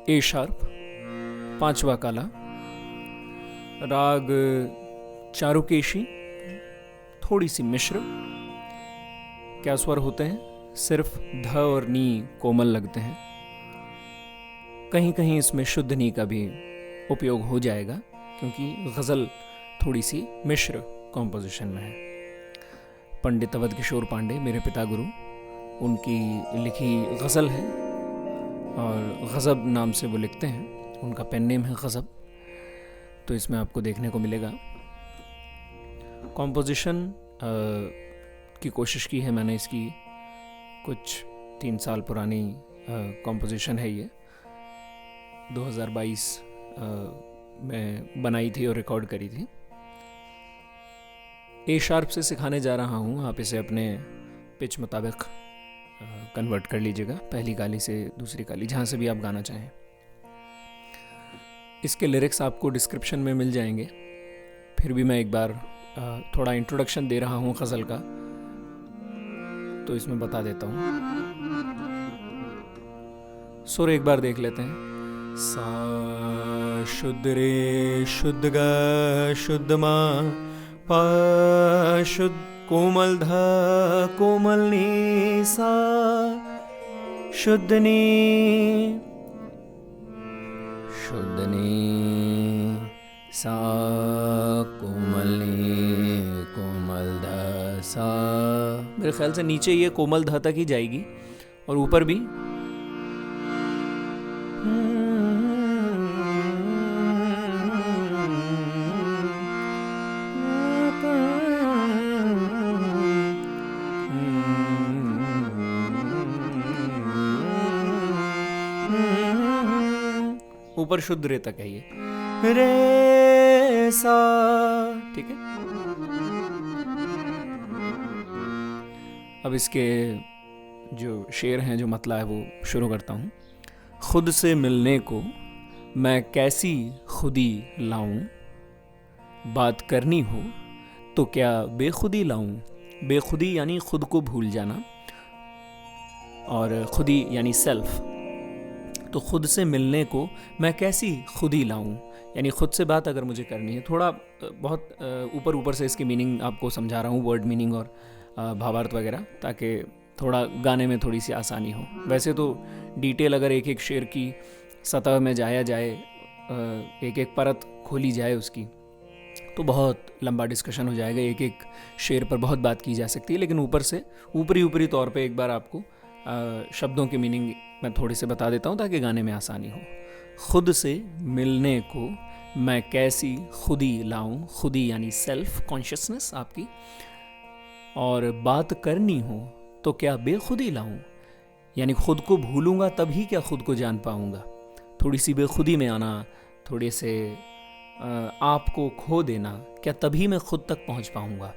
ए sharp, पांचवा काला, राग चारुकेशी, थोड़ी सी मिश्र। क्या स्वर होते हैं? सिर्फ ध और नी कोमल लगते हैं। कहीं कहीं इसमें शुद्ध नी का भी उपयोग हो जाएगा क्योंकि गज़ल थोड़ी सी मिश्र कॉम्पोजिशन में है। पंडित अवध किशोर पांडे मेरे पिता गुरु, उनकी लिखी गज़ल है और गज़ब नाम से वो लिखते हैं, उनका पेन नेम है गज़ब। तो इसमें आपको देखने को मिलेगा। कॉम्पोजिशन की कोशिश की है मैंने इसकी, कुछ 3 साल पुरानी कॉम्पोजिशन है ये, 2022 में बनाई थी और रिकॉर्ड करी थी। ए शार्प से सिखाने जा रहा हूँ, आप इसे अपने पिच मुताबिक कन्वर्ट कर लीजिएगा, पहली काली से दूसरी काली, जहाँ से भी आप गाना चाहें। इसके लिरिक्स आपको डिस्क्रिप्शन में मिल जाएंगे। फिर भी मैं एक बार थोड़ा इंट्रोडक्शन दे रहा हूँ गज़ल का, तो इसमें बता देता हूँ। सुर एक बार देख लेते हैं। सा शुद्ध रे शुद्ध ग शुद्ध मा, पा शुद्ध कोमल ध कोमल नी, सा शुद्ध नी शुद्ध नी, सा कोमल नी कोमल ध सा। मेरे ख्याल से नीचे ये कोमल ध तक ही जाएगी और ऊपर भी। ऊपर शुद्ध रे तक है ये, रे सा, ठीक है। अब इसके जो शेर हैं, जो मतला है, वो शुरू करता हूँ। खुद से मिलने को मैं कैसी खुदी लाऊं, बात करनी हो तो क्या बेखुदी लाऊं। बेखुदी यानी खुद को भूल जाना, और खुदी यानी सेल्फ। तो खुद से मिलने को मैं कैसी खुदी लाऊं, यानी खुद से बात अगर मुझे करनी है। थोड़ा बहुत ऊपर ऊपर से इसकी मीनिंग आपको समझा रहा हूँ, वर्ड मीनिंग और भावार्थ वगैरह, ताकि थोड़ा गाने में थोड़ी सी आसानी हो। वैसे तो डिटेल अगर एक एक शेर की सतह में जाया जाए, एक एक परत खोली जाए उसकी, तो बहुत लंबा डिस्कशन हो जाएगा। एक एक शेर पर बहुत बात की जा सकती है, लेकिन ऊपर से ऊपरी तौर पे एक बार आपको शब्दों की मीनिंग मैं थोड़ी से बता देता हूँ ताकि गाने में आसानी हो। खुद से मिलने को मैं कैसी खुदी लाऊं, खुदी यानी सेल्फ कॉन्शियसनेस आपकी, और बात करनी हो तो क्या बेखुदी लाऊं, यानी खुद को भूलूंगा तभी क्या खुद को जान पाऊंगा। थोड़ी सी बेखुदी में आना, थोड़े से आपको खो देना, क्या तभी मैं खुद तक पहुंच पाऊंगा।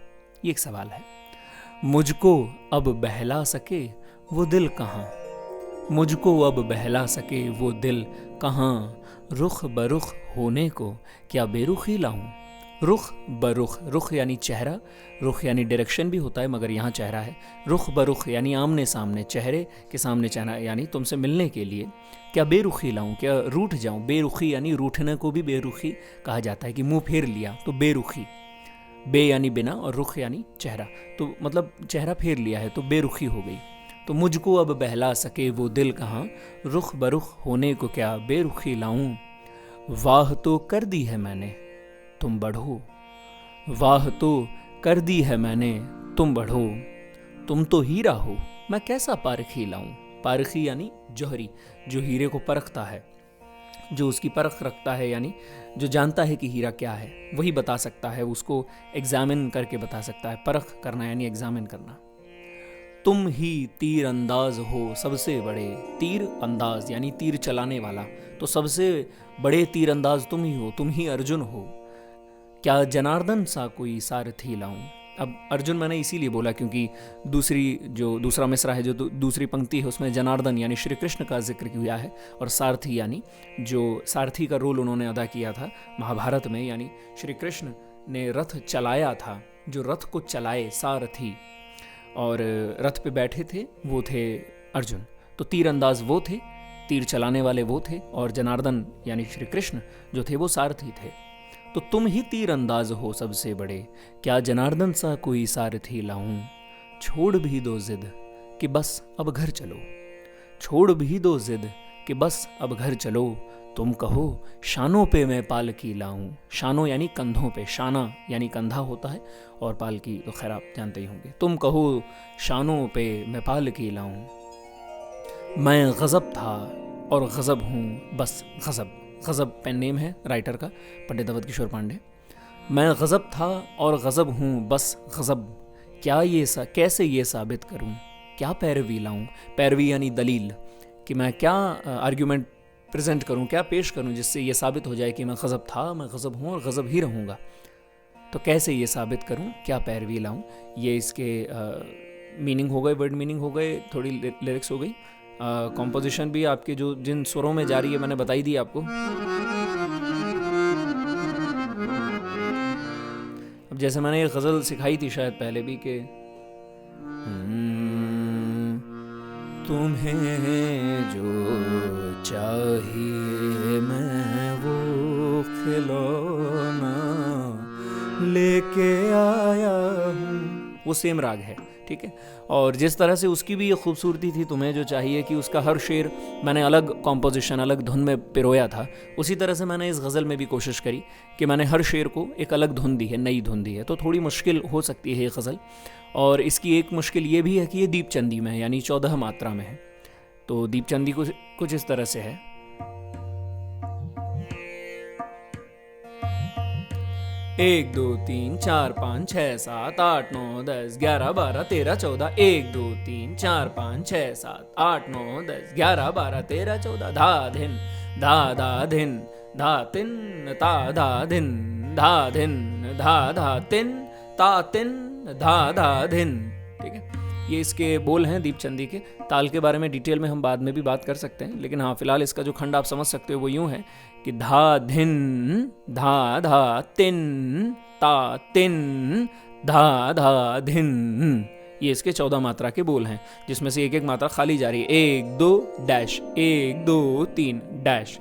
ये एक सवाल है। मुझको अब बहला सके वो दिल कहाँ, मुझको अब बहला सके वो दिल कहाँ, रुख बरुख होने को क्या बेरुखी लाऊं। रुख बरुख, रुख यानी चेहरा, रुख यानी डायरेक्शन भी होता है, मगर यहाँ चेहरा है। रुख बरुख यानी आमने सामने, चेहरे के सामने चेहरा, यानी तुमसे मिलने के लिए क्या बेरुखी लाऊं, क्या रूठ जाऊं। बेरुखी यानी रूठने को भी बेरुखी कहा जाता है, कि मुंह फेर लिया तो बेरुखी। बे यानी बिना और रुख यानी चेहरा, तो मतलब चेहरा फेर लिया है तो बेरुखी हो गई। तो मुझको अब बहला सके वो दिल कहाँ, रुख बरुख होने को क्या बेरुखी लाऊं। वाह तो कर दी है मैंने तुम बढ़ो, वाह तो कर दी है मैंने तुम बढ़ो, तुम तो हीरा हो मैं कैसा पारखी लाऊं। पारखी यानी जौहरी, जो हीरे को परखता है, जो उसकी परख रखता है, यानी जो जानता है कि हीरा क्या है, वही बता सकता है, उसको एग्जामिन करके बता सकता है। परख करना यानी एग्जामिन करना। तुम ही तीर अंदाज हो सबसे बड़े, तीर अंदाज यानी तीर चलाने वाला, तो सबसे बड़े तीर अंदाज तुम ही हो, तुम ही अर्जुन हो। क्या जनार्दन सा कोई सारथी लाऊं। अब अर्जुन मैंने इसीलिए बोला क्योंकि दूसरा मिसरा है, जो दूसरी पंक्ति है, उसमें जनार्दन यानी श्री कृष्ण का जिक्र किया है, और सारथी यानी जो सारथी का रोल उन्होंने अदा किया था महाभारत में, यानी श्री कृष्ण ने रथ चलाया था, जो रथ को चलाए सारथी, और रथ पे बैठे थे वो थे अर्जुन। तो तीर अंदाज वो थे तीर चलाने वाले वो थे और जनार्दन यानी श्री कृष्ण जो थे वो सारथी थे। तो तुम ही तीर अंदाज हो सबसे बड़े, क्या जनार्दन सा कोई सारथी लाऊं। छोड़ भी दो जिद कि बस अब घर चलो, छोड़ भी दो जिद कि बस अब घर चलो। तुम कहो शानों पे मैं पालकी लाऊं। शानों यानी कंधों पे, शाना यानी कंधा होता है और पालकी तो खैर आप जानते ही होंगे। तुम कहो शानों पे मैं पालकी लाऊं। मैं गज़ब था और गज़ब हूँ बस गज़ब। गज़ब पेन नेम है राइटर का, पंडित अवध किशोर पांडे। मैं गज़ब था और गज़ब हूँ बस गज़ब, क्या ये कैसे ये साबित करूँ, क्या पैरवी लाऊं। पैरवी यानी दलील, कि मैं क्या आर्ग्यूमेंट प्रेजेंट करूं, क्या पेश करूं जिससे ये साबित हो जाए कि मैं गज़ब था, मैं गज़ब हूं और गज़ब ही रहूंगा। तो कैसे ये साबित करूं, क्या पैरवी लाऊं। ये इसके मीनिंग हो गए, वर्ड मीनिंग हो गए, थोड़ी लिरिक्स हो गई। कॉम्पोजिशन भी आपके जो जिन स्वरों में जा रही है मैंने बताई दी आपको। अब जैसे मैंने ये गज़ल सिखाई थी शायद पहले भी कि तुम्हें जो चाहिए मैं वो खिलौना लेके आया हूँ, वो सेम राग है, ठीक है। और जिस तरह से उसकी भी ये खूबसूरती थी, तुम्हें जो चाहिए, कि उसका हर शेर मैंने अलग कॉम्पोजिशन, अलग धुन में पिरोया था, उसी तरह से मैंने इस गज़ल में भी कोशिश करी कि मैंने हर शेर को एक अलग धुन दी है, नई धुन दी है। तो थोड़ी मुश्किल हो सकती है ये गज़ल, और इसकी एक मुश्किल ये भी है कि ये दीपचंदी में है, यानी 14 मात्रा में है। तो दीपचंदी कुछ इस तरह से है। 1 2 3 4 5 6 7 8 9 10 11 12 13 14 1 2 3 4 5 6 7 8 9 10 11 12 13 14 धा धिन धा धा धिन धा तिन ता धा धिन धा धिन धा धा तिन ता तिन धा धा धिन, ठीक है। ये इसके बोल हैं दीपचंदी के। ताल के बारे में डिटेल में हम बाद में भी बात कर सकते हैं, लेकिन हाँ फिलहाल इसका जो खंड आप समझ सकते हो वो यूं है कि धा धिन धा धा तिन ता तिन धा धा धिन। ये इसके 14 मात्रा के बोल हैं, जिसमें से एक एक मात्रा खाली जा रही है। 1 2 डैश 1 2 3 डैश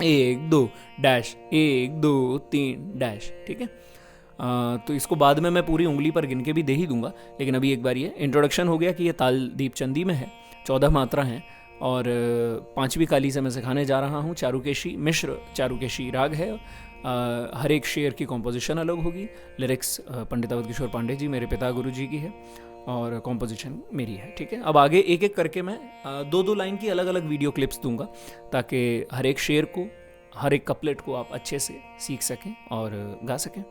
1 2 डैश 1 2 3 डैश, ठीक है। तो इसको बाद में मैं पूरी उंगली पर गिन के भी दे ही दूंगा, लेकिन अभी एक बार ये इंट्रोडक्शन हो गया कि ये ताल दीपचंदी में है, 14 मात्रा हैं। और 5वीं काली से मैं सिखाने जा रहा हूँ चारुकेशी, मिश्र चारुकेशी राग है। हर एक शेर की कॉम्पोजिशन अलग होगी। लिरिक्स पंडित अवध किशोर पांडे जी, मेरे पिता गुरु जी की है, और कॉम्पोजिशन मेरी है, ठीक है। अब आगे एक एक करके मैं 2-2 लाइन की अलग अलग वीडियो क्लिप्स दूंगा, ताकि हर एक शेर को, हर एक कपलेट को आप अच्छे से सीख सकें और गा सकें।